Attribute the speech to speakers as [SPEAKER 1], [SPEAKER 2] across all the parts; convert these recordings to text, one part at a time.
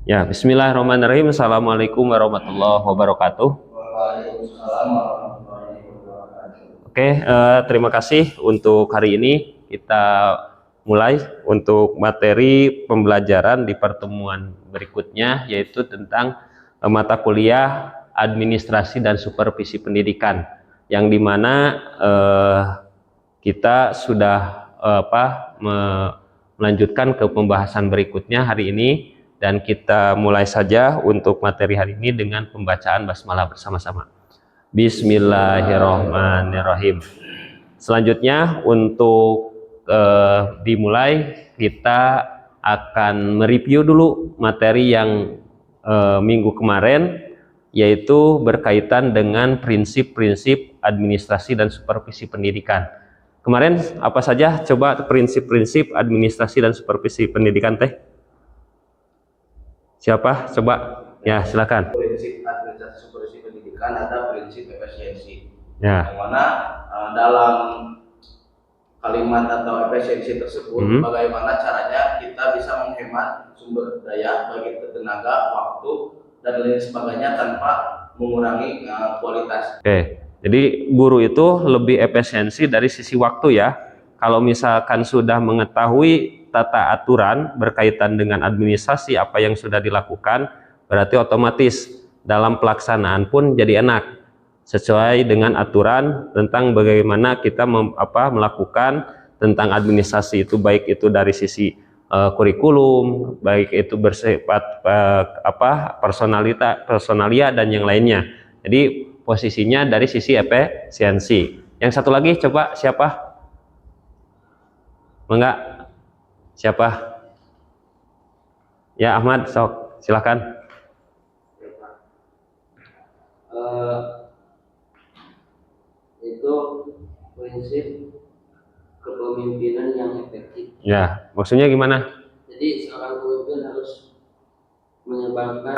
[SPEAKER 1] Ya, bismillahirrahmanirrahim. Assalamualaikum warahmatullahi wabarakatuh.
[SPEAKER 2] Waalaikumsalam warahmatullahi wabarakatuh.
[SPEAKER 1] Oke, terima kasih untuk hari ini. Kita mulai untuk materi pembelajaran di pertemuan berikutnya, yaitu tentang mata kuliah administrasi dan supervisi pendidikan, yang dimana kita sudah melanjutkan ke pembahasan berikutnya hari ini. Dan kita mulai saja untuk materi hari ini dengan pembacaan basmalah bersama-sama. Bismillahirrahmanirrahim. Selanjutnya untuk dimulai, kita akan mereview dulu materi yang minggu kemarin, yaitu berkaitan dengan prinsip-prinsip administrasi dan supervisi pendidikan. Kemarin apa saja coba prinsip-prinsip administrasi dan supervisi pendidikan teh? Siapa? Coba. Ya, silakan.
[SPEAKER 2] Prinsip administrasi supervisi pendidikan ada prinsip efisiensi.
[SPEAKER 1] Ya.
[SPEAKER 2] Yang mana dalam kalimat atau efisiensi tersebut, bagaimana caranya kita bisa menghemat sumber daya, baik itu tenaga, waktu, dan lain sebagainya tanpa mengurangi kualitas.
[SPEAKER 1] Oke. Jadi guru itu lebih efisiensi dari sisi waktu ya. Kalau misalkan sudah mengetahui tata aturan berkaitan dengan administrasi apa yang sudah dilakukan, berarti otomatis dalam pelaksanaan pun jadi enak, sesuai dengan aturan tentang bagaimana kita melakukan tentang administrasi itu, baik itu dari sisi kurikulum, baik itu bersifat personalia dan yang lainnya. Jadi posisinya dari sisi efisiensi. Yang satu lagi coba siapa? Enggak? Siapa? Ya, Ahmad, sok, silakan.
[SPEAKER 3] Itu prinsip kepemimpinan yang efektif.
[SPEAKER 1] Ya, maksudnya gimana?
[SPEAKER 3] Jadi seorang pemimpin harus menyebarkan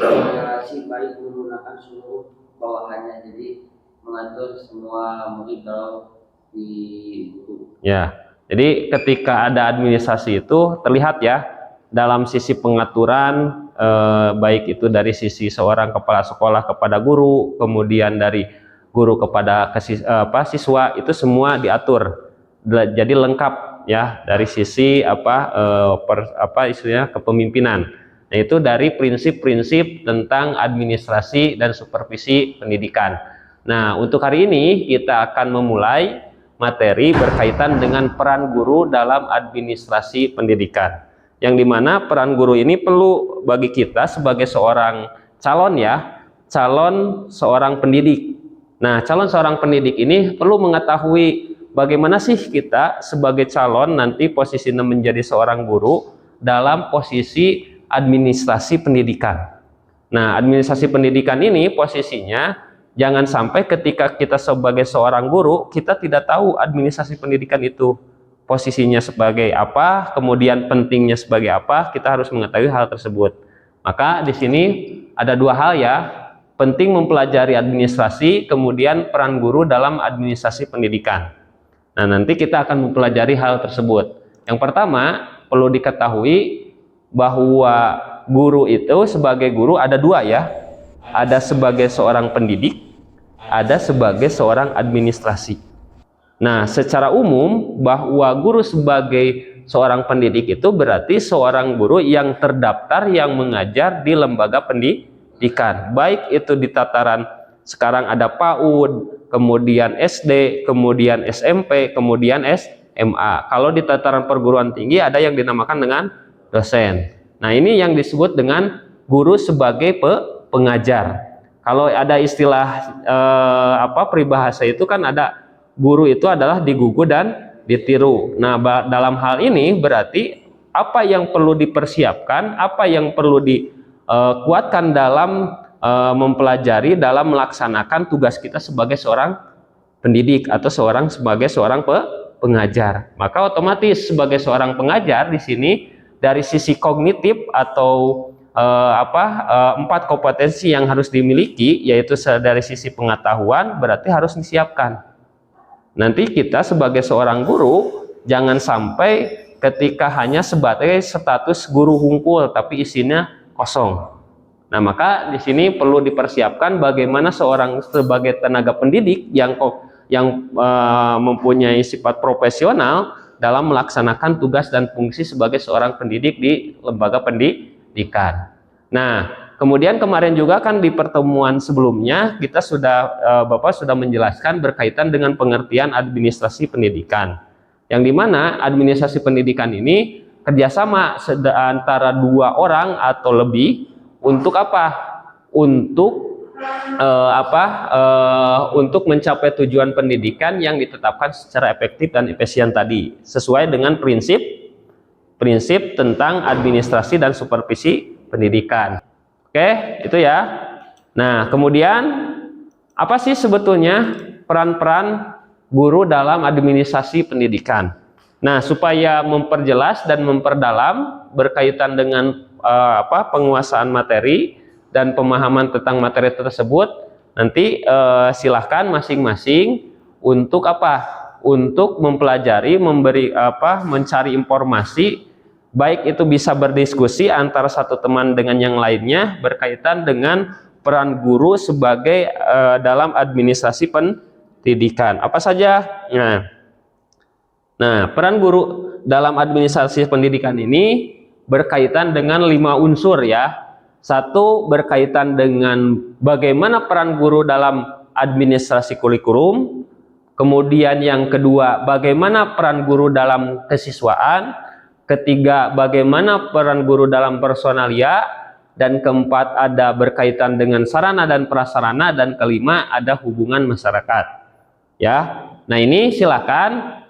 [SPEAKER 3] relasi baik menggunakan seluruh bawahannya. Jadi mengatur semua murid kalau di guru.
[SPEAKER 1] Ya. Jadi ketika ada administrasi itu terlihat ya dalam sisi pengaturan, baik itu dari sisi seorang kepala sekolah kepada guru, kemudian dari guru kepada siswa, itu semua diatur. Jadi lengkap ya dari sisi istilahnya kepemimpinan. Nah, itu dari prinsip-prinsip tentang administrasi dan supervisi pendidikan. Nah, untuk hari ini kita akan memulai materi berkaitan dengan peran guru dalam administrasi pendidikan, yang dimana peran guru ini perlu bagi kita sebagai seorang calon seorang pendidik. Nah, calon seorang pendidik ini perlu mengetahui bagaimana sih kita sebagai calon nanti posisinya menjadi seorang guru dalam posisi administrasi pendidikan. Nah, administrasi pendidikan ini posisinya jangan sampai ketika kita sebagai seorang guru, kita tidak tahu administrasi pendidikan itu posisinya sebagai apa, kemudian pentingnya sebagai apa, kita harus mengetahui hal tersebut. Maka di sini ada dua hal ya, penting mempelajari administrasi, kemudian peran guru dalam administrasi pendidikan. Nah, nanti kita akan mempelajari hal tersebut. Yang pertama, perlu diketahui bahwa guru itu sebagai guru ada dua ya, ada sebagai seorang pendidik, ada sebagai seorang administrasi. Nah, secara umum bahwa guru sebagai seorang pendidik itu berarti seorang guru yang terdaftar yang mengajar di lembaga pendidikan. Baik itu di tataran sekarang ada PAUD, kemudian SD, kemudian SMP, kemudian SMA. Kalau di tataran perguruan tinggi ada yang dinamakan dengan dosen. Nah, ini yang disebut dengan guru sebagai pengajar. Kalau ada istilah peribahasa itu kan ada guru itu adalah digugu dan ditiru. Nah, dalam hal ini berarti apa yang perlu dipersiapkan, apa yang perlu dikuatkan dalam mempelajari, dalam melaksanakan tugas kita sebagai seorang pendidik atau sebagai seorang pengajar. Maka otomatis sebagai seorang pengajar di sini dari sisi kognitif atau empat kompetensi yang harus dimiliki, yaitu dari sisi pengetahuan berarti harus disiapkan. Nanti kita sebagai seorang guru jangan sampai ketika hanya sebagai status guru hungkul tapi isinya kosong. Nah, maka di sini perlu dipersiapkan bagaimana seorang sebagai tenaga pendidik yang mempunyai sifat profesional dalam melaksanakan tugas dan fungsi sebagai seorang pendidik di lembaga pendidikan. Nah, kemudian kemarin juga kan di pertemuan sebelumnya kita Bapak sudah menjelaskan berkaitan dengan pengertian administrasi pendidikan, yang dimana administrasi pendidikan ini kerjasama antara dua orang atau lebih untuk apa? Untuk mencapai tujuan pendidikan yang ditetapkan secara efektif dan efisien tadi, sesuai dengan prinsip tentang administrasi dan supervisi pendidikan. Oke, itu ya. Nah, kemudian apa sih sebetulnya peran-peran guru dalam administrasi pendidikan? Nah, supaya memperjelas dan memperdalam berkaitan dengan penguasaan materi dan pemahaman tentang materi tersebut, nanti silahkan masing-masing untuk untuk mempelajari, mencari informasi, baik itu bisa berdiskusi antara satu teman dengan yang lainnya berkaitan dengan peran guru sebagai dalam administrasi pendidikan apa saja. Nah, peran guru dalam administrasi pendidikan ini berkaitan dengan 5 unsur ya. Satu, berkaitan dengan bagaimana peran guru dalam administrasi kurikulum. Kemudian yang kedua, bagaimana peran guru dalam kesiswaan. Ketiga, bagaimana peran guru dalam personalia. Dan keempat, ada berkaitan dengan sarana dan prasarana. Dan kelima, ada hubungan masyarakat. Ya, nah ini silakan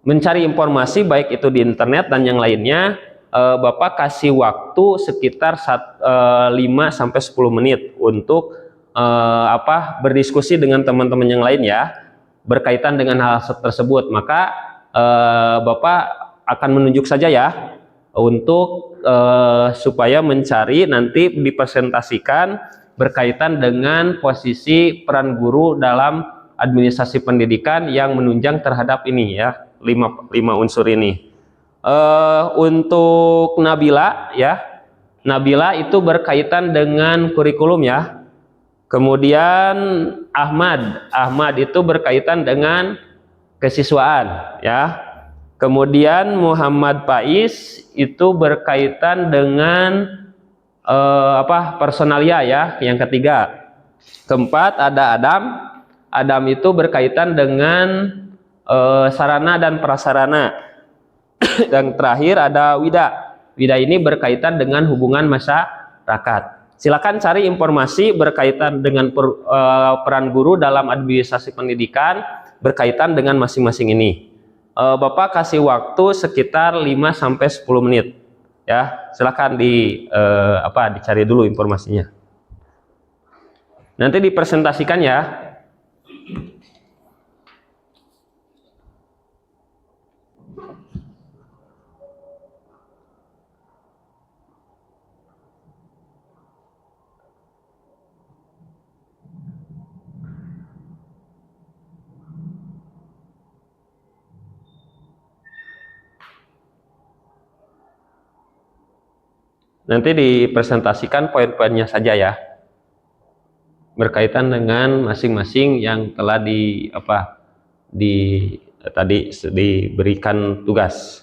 [SPEAKER 1] mencari informasi baik itu di internet dan yang lainnya. Bapak kasih waktu sekitar 5-10 menit untuk berdiskusi dengan teman-teman yang lain ya berkaitan dengan hal tersebut. Maka Bapak akan menunjuk saja ya untuk supaya mencari nanti dipresentasikan berkaitan dengan posisi peran guru dalam administrasi pendidikan yang menunjang terhadap ini ya, 5 unsur ini. Untuk Nabila ya, Nabila itu berkaitan dengan kurikulum ya. Kemudian Ahmad itu berkaitan dengan kesiswaan ya. Kemudian Muhammad Faiz itu berkaitan dengan personalia ya, yang ketiga. Keempat ada Adam itu berkaitan dengan sarana dan prasarana. Dan terakhir ada Wida ini berkaitan dengan hubungan masyarakat. Silakan cari informasi berkaitan dengan peran guru dalam administrasi pendidikan berkaitan dengan masing-masing ini. Bapak kasih waktu sekitar 5-10 menit ya. Silakan dicari dulu informasinya. Nanti dipresentasikan ya. Nanti dipresentasikan poin-poinnya saja ya, berkaitan dengan masing-masing yang telah tadi diberikan tugas.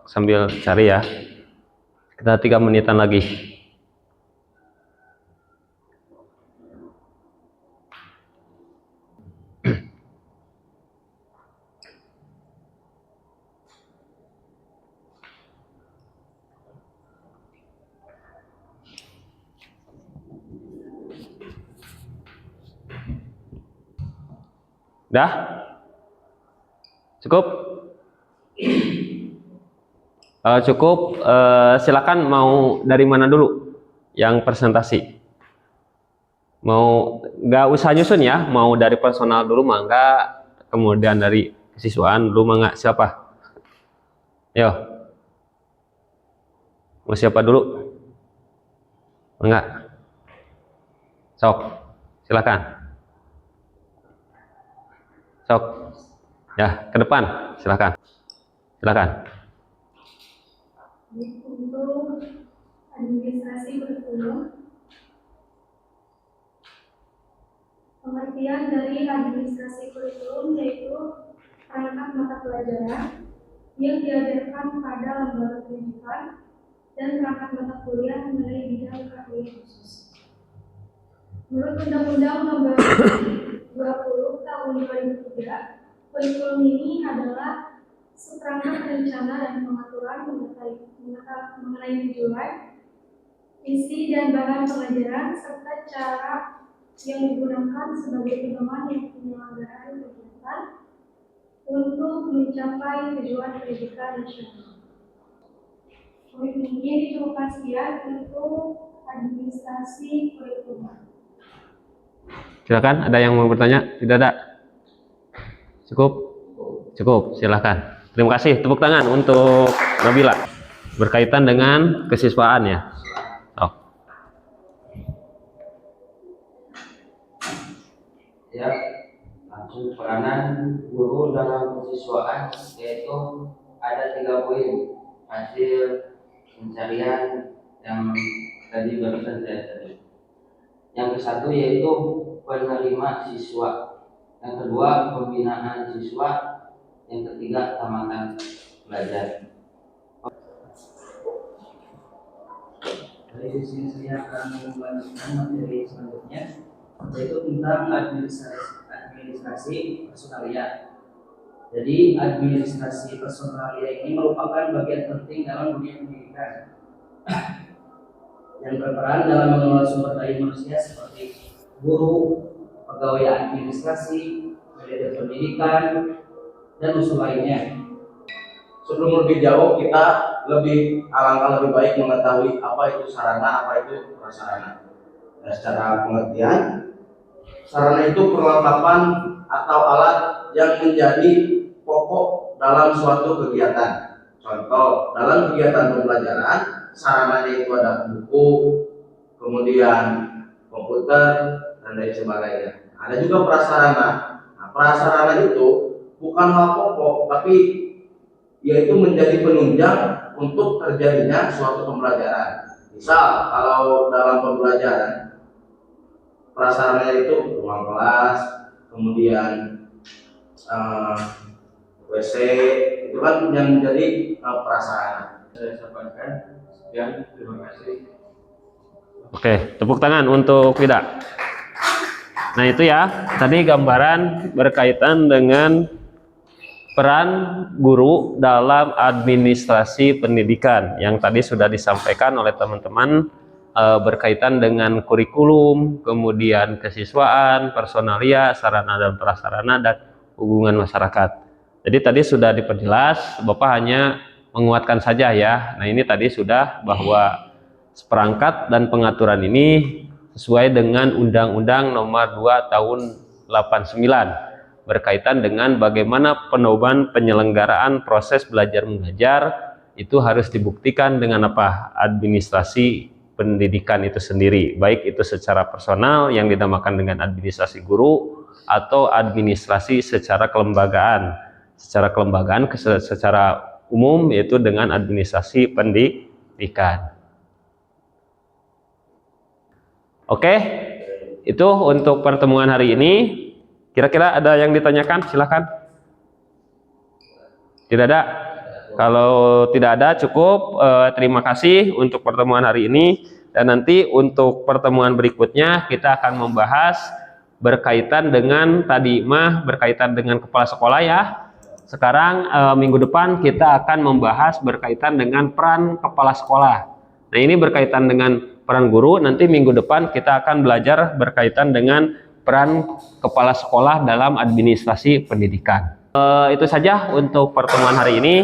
[SPEAKER 1] Sambil cari ya, kita 3 menitan lagi. Dah? Cukup? Cukup. Silakan mau dari mana dulu? yang presentasi? Mau nggak usah nyusun ya, mau dari personal dulu mangga, kemudian dari kesiswaan dulu mangga, siapa? Yo, mau siapa dulu? Enggak, sok, silakan, sok, ya ke depan, silakan, silakan.
[SPEAKER 4] Untuk administrasi kurikulum, pengertian dari administrasi kurikulum yaitu perangkat mata pelajaran yang diajarkan pada lembaga pendidikan dan perangkat mata kuliah mengenai bidang keahlian khusus. Menurut Undang-Undang Nomor 20 Tahun 2003, kurikulum ini adalah seperangkat rencana dan pengaturan mengenai tujuan, isi dan bahan pengajaran serta cara yang digunakan sebagai pedoman yang penyelenggaraan kegiatan untuk mencapai tujuan pendidikan nasional. Mungkin cukup sekian untuk administrasi kurikulum.
[SPEAKER 1] Silakan, ada yang mau bertanya? Tidak ada? Cukup? Cukup, silakan. Terima kasih, tepuk tangan untuk Nabila berkaitan dengan kesiswaan ya.
[SPEAKER 3] Ya, langsung peranan guru dalam kesiswaan, yaitu ada 3 poin hasil pencarian yang tadi barusan saya cari. Yang ke-1 yaitu penerima siswa, yang kedua pembinaan siswa, yang ketiga tamatan belajar.
[SPEAKER 5] Dari sini saya akan membagikan materi selanjutnya, yaitu tentang administrasi personalia. Jadi administrasi personalia ini merupakan bagian penting dalam dunia pendidikan yang berperan dalam mengelola sumber daya manusia seperti guru, pegawai administrasi, manajer pendidikan, dan unsur lainnya.
[SPEAKER 2] Sebelum lebih jauh, kita alangkah lebih baik mengetahui apa itu sarana, apa itu prasarana. Nah, secara pengertian, sarana itu perlengkapan atau alat yang menjadi pokok dalam suatu kegiatan. Contoh, dalam kegiatan pembelajaran, sarananya itu ada buku, kemudian komputer, dan lain sebagainya. Ada juga prasarana. Nah, prasarana itu bukan hal pokok, tapi yaitu menjadi penunjang untuk terjadinya suatu pembelajaran. Misal, kalau dalam pembelajaran, prasarana itu ruang kelas, kemudian WC, itu kan yang menjadi prasarana.
[SPEAKER 5] Saya sampaikan, sekian, terima kasih.
[SPEAKER 1] Oke, tepuk tangan untuk Wida. Nah itu ya, tadi gambaran berkaitan dengan peran guru dalam administrasi pendidikan yang tadi sudah disampaikan oleh teman-teman berkaitan dengan kurikulum, kemudian kesiswaan, personalia, sarana dan prasarana, dan hubungan masyarakat. Jadi tadi sudah diperjelas, Bapak hanya menguatkan saja ya. Nah ini tadi sudah bahwa seperangkat dan pengaturan ini sesuai dengan Undang-Undang Nomor 2 Tahun 89 berkaitan dengan bagaimana penyelenggaraan proses belajar mengajar itu harus dibuktikan dengan apa? Administrasi pendidikan itu sendiri, baik itu secara personal yang dinamakan dengan administrasi guru atau administrasi secara kelembagaan. Secara kelembagaan secara umum yaitu dengan administrasi pendidikan. Oke, itu untuk pertemuan hari ini. Kira-kira ada yang ditanyakan? Silakan. Tidak ada? Kalau tidak ada, cukup. Terima kasih untuk pertemuan hari ini. Dan nanti untuk pertemuan berikutnya kita akan membahas berkaitan dengan berkaitan dengan kepala sekolah ya. Sekarang minggu depan kita akan membahas berkaitan dengan peran kepala sekolah. Nah ini berkaitan dengan peran guru. Nanti minggu depan kita akan belajar berkaitan dengan peran kepala sekolah dalam administrasi pendidikan. Itu saja untuk pertemuan hari ini.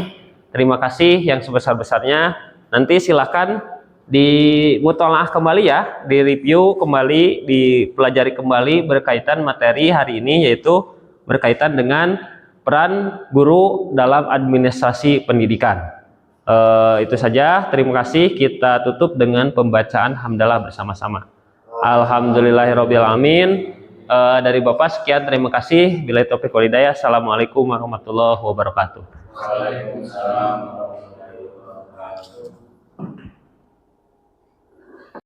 [SPEAKER 1] Terima kasih yang sebesar-besarnya. Nanti silakan dimutolaah kembali ya, direview kembali, dipelajari kembali berkaitan materi hari ini, yaitu berkaitan dengan peran guru dalam administrasi pendidikan. Itu saja, terima kasih. Kita tutup dengan pembacaan hamdalah bersama-sama. Alhamdulillahirabbil alamin. Dari Bapak sekian, terima kasih. Billahi taufiq wal hidayah. Assalamualaikum warahmatullahi wabarakatuh.
[SPEAKER 2] Waalaikumsalam warahmatullahi wabarakatuh.